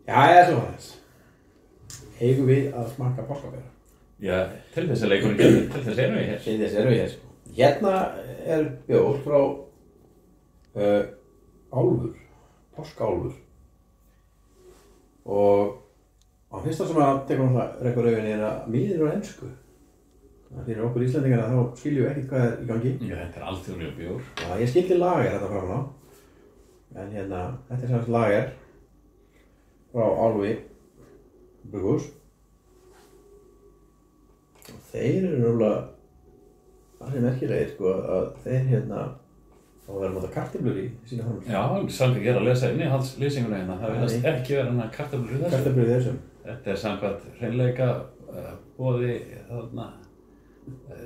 Jæja, svo aðeins. Eigum við að smakka páskabera? Já, til þess að leikurinn gerði, til þess erum við hér. Til þess erum við hér, sko. Hérna er bjór frá Álfur, páskaálfur. Og á fyrsta sem að tekur náttúrulega rekur auðvitað er að miðin á ensku. Fyrir okkur Íslendingarna þá skiljum við ekkert hvað er í gangi. Já, þetta er alþjóðlegur bjór. Já, ég skildi lager þetta frá hana. En hérna, þetta er semst lager frá Álfi Brughus. Og þeir eru náttúrulega það er merkilegir, sko, að þeir hérna þá verður að nota kartöflur í sína framleiðslu. Já, samt ekki að lesa innihaldslýsinguna hérna. Það virðast ekki vera hana kartöflur í þessu. Kartöflur í þessum. Þetta er samkvæmt hreinleika boði þarna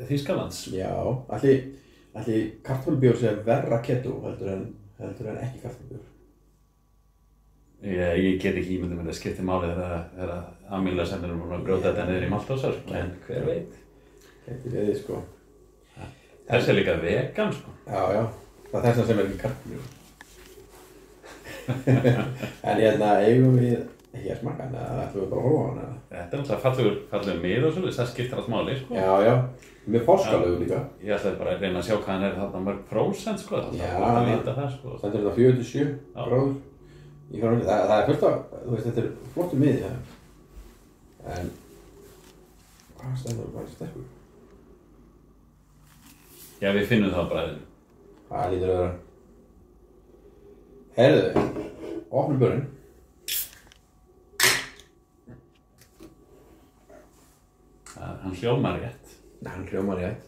Þýskalands. Já, ætli kartöflubjór sé verra keto heldur en ekki kartöflubjór. Ég get ekki ímyndum með að skipti málið þegar amínósýrur eru að brjóta þetta niður í maltósar, en hver veit. Gæti verið, sko. Þessi er líka vegan, sko. Já, það er þess sem er ekki kartöflubjór. En hérna, eigum við ekki að smakka hana, eða ætlum við bara að horfa á hana? Þetta er alltaf fallegur mið og svolítið, það skiptir allt máli, sko. Já, með páskalögu líka. Ég ætlaði bara að reyna að sjá hvað hann er þarna mörg prósent, sko. Það er að vita það, sko. Þetta er þetta 47 gráður. Það er fullt af, þú veist, þetta er flottur miði það. En hvað er sterkur? Já, við finnum það á bragðinu. Það lítur að vera. Heyrðu, opnum bjórinn. Hann hljómar rétt. Hann hljómar rétt.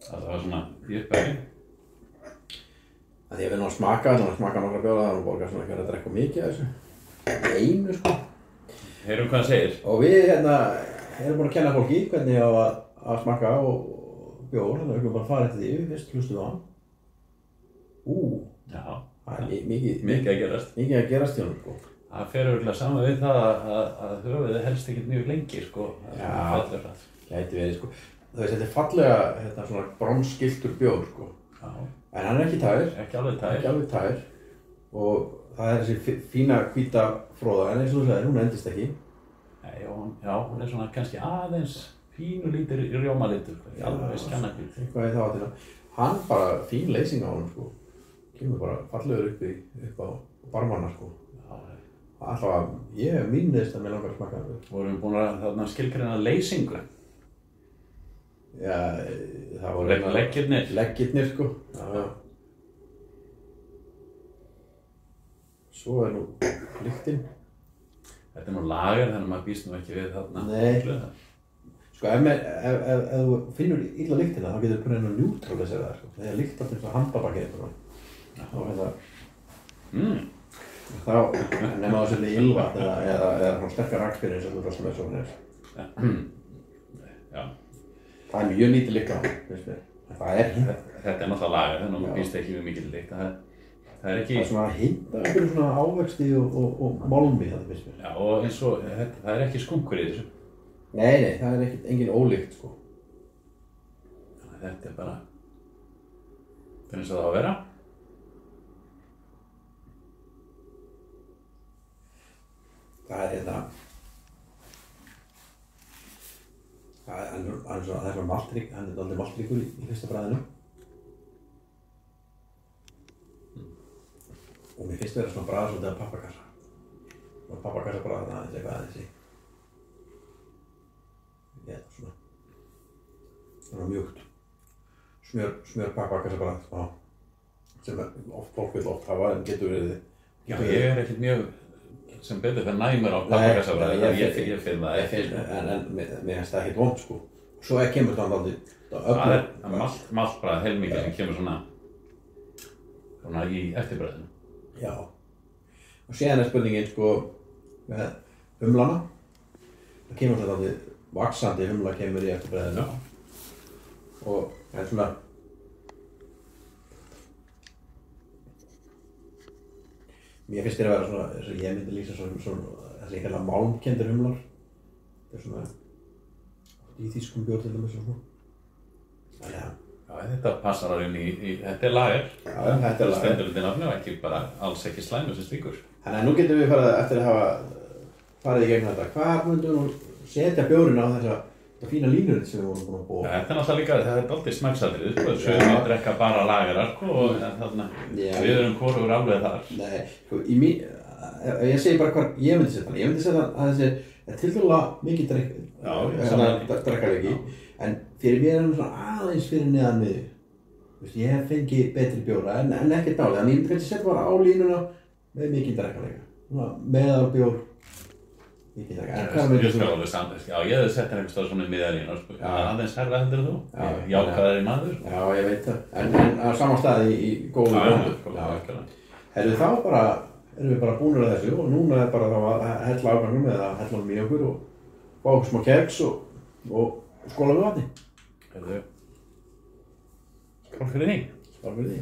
Það var svona í uppbæri. Því að við erum að smaka nokkra bjóra, það er borgar svona ekki að drekka mikið af þessu. Einu, sko. Heyrum hvað það segir. Og við hérna erum búin að kenna fólki hvernig á að smaka og bjór, þannig að við erum bara að fara eftir því, fyrst hlustum við á hann. Já. Það er mikið að gerast. Mikið að gerast hjá hann, sko. Það fer örugglega saman við það að höfuðið helst ekkert mjög lengi, sko. Já, gæti verið, sko. Þú veist, þetta er fallega, svona bronsskiltur bjór, sko. Já. En hann er ekki tær. Ekki alveg tær. Og það er þessi fína hvíta fróða, en eins og þú sagðir, hún endist ekki. Nei, hún er svona kannski aðeins pínulítir rjómalitur, ekki alveg skjannahvít. Eitthvað í þá áttina. Hann bara fín leysing á honum, sko. Kemur bara fallegur upp á barmana, sko. Alltaf, ég minnist að mér langar að smaka það. Vorum við búin að þarna skilgreina leysingu? Já, það voru leggirnir, sko. Já. Svo er nú lyktin. Þetta er nú lager, þannig að maður býst nú ekki við þarna. Nei. Sko, ef þú finnur illa lyktina, þá getur þú búin að neutralisera það, sko. Það er lykt alltaf eins og handabakið, sko. Þá nema það svolítið ylvatn eða svona sterkar rakspyrir sem þú rosa með svona er. Já. Það er mjög lítið lykt á hann, finnst mér. Það er hint. Þetta er náttúrulega lager, þannig að maður býst ekki við mikil lykt. Það er ekki... Það er svona hint af einhverju svona ávexti og málmi, það finnst mér. Já, og eins og það er ekki skunkur í þessu. Nei, það er engin ólykt, sko. Þetta er bara... Það er eins og það á að vera. Það er svona maltrík, hann er aldrei maltríkur í fyrsta bragðinu. Og mér finnst vera svona bragð svolítið af pappakassa. Og pappakassa bragð aðeins eitthvað aðeins í. Já, svona mjúkt. Smjör pappakassa bragð, sem fólk vil oft hafa en getur verið. Já, ég er ekkert mjög... sem betur fyrir næmur á pappakassabræði, ég finn það ekki. En mér finnst það ekkert vont, sko. Svo kemur það aldrei Það er maltbragð heilmikið sem kemur svona í eftirbræðinu. Já. Og síðan er spurningin, sko, með humlana. Það kemur svona aldrei vaxandi humla kemur í eftirbræðinu. Og það er svona mér finnst þér að vera svona, þess að ég myndi lýsa svona þessi einhverja málmkenndir humlar. Þetta er svona í þýskum bjór til dæmis og svona. Já, þetta passar alveg í þetta er lager. Já, þetta er lager. Stendur undir nafni og ekki bara alls ekki slæmur sem slíkur. Þannig að nú getum við farið eftir að hafa farið í gegnum þetta. Hvað myndum nú setja bjórinn á þetta fína línur sem við vorum búin að búa? Þetta er náttúrulega líka, þetta er dálítið smekksatrið, sko. Sumir drekka bara lagerar, sko, og þarna, við erum hvorugur alveg þar. Nei, sko, ég segi bara hvað ég myndi setja hann. Ég myndi setja að þessi tiltölulega mikið drekkarleiki, en fyrir mér er hann svona aðeins fyrir neðan miðju. Ég hef fengið betri bjóra, en ekkert nálega, þannig ég myndi kannski setja bara á línuna með mikið drekkarleika. Meðalbjór, mikið drekka. En hvað myndir þú? Já, ég hefði sett einhvers staðar svona miðalínu, sko. Aðeins herra heldur þú? Jákvæðari maður. Já, ég veit það. En á sama staði í góðu vondu. Herru, þá bara erum við bara búnir að þessu og núna er bara þá að hella afgangnum eða hella honum í okkur og fá okkur smá keks og skóla með vatni. Skál fyrir því. Skál fyrir því.